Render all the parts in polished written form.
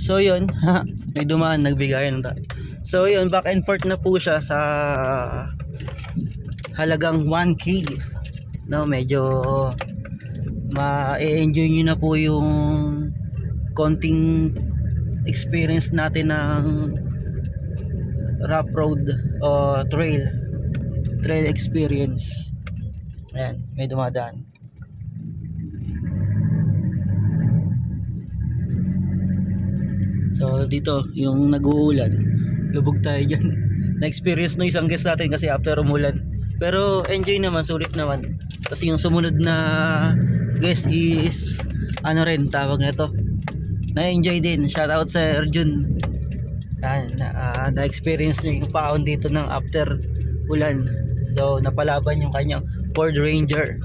So yun, may dumaan, nagbigayan tayo. So yun, back and forth na po siya sa halagang 1K. No, medyo ma-enjoy nyo na po yung konting experience natin ng rough road o trail experience. Ayan, may dumadaan. So dito yung nag-uulan, lubog tayo dyan. Na-experience no isang guest natin kasi after umulan, pero enjoy naman, sulit naman. Kasi yung sumunod na guest is ano rin tawag nito, na-enjoy din. Shout out sa Erjun. Na-experience niya yung paon dito ng after ulan. So napalaban yung kanyang Ford Ranger.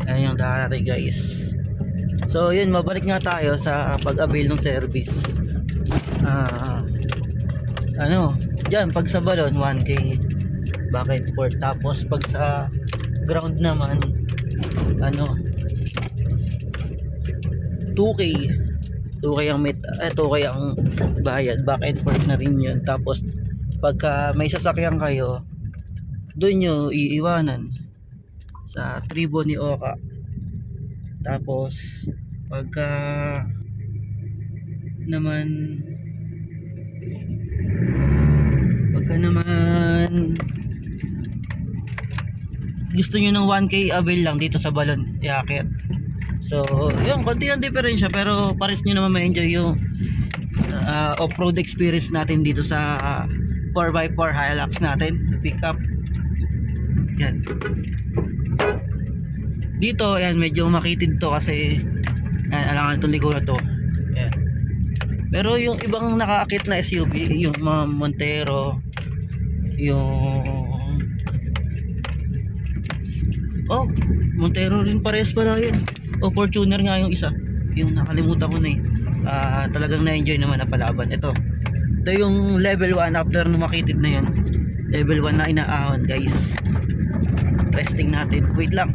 Yan yung daan natin guys. So yun, mabalik nga tayo sa pag-avail ng service. Diyan pag sa balon 1K back and forth. Tapos pag sa ground naman 2K ang 2K ang bayad, back and forth na rin yun. Tapos pagka may sasakyan kayo, doon nyo iiwanan sa tribo ni Oka. Tapos pagka naman gusto nyo ng 1K avail lang dito sa balon, iakyat. So yun, konti ang diferensya, pero pares nyo naman ma-enjoy yung off-road experience natin dito sa 4x4 Hilux natin, pick up. Yan dito, yan medyo makitid to kasi alangan itong ligo na to. Yan. Pero yung ibang nakaakit na SUV, yung mga Montero, yung Montero rin parehas pala yun. Fortuner nga yung isa, yung nakalimutan ko na talagang na-enjoy naman na palaban. Ito yung level 1 after na makitid na yan. Level 1 na inaahon guys. Testing natin, wait lang.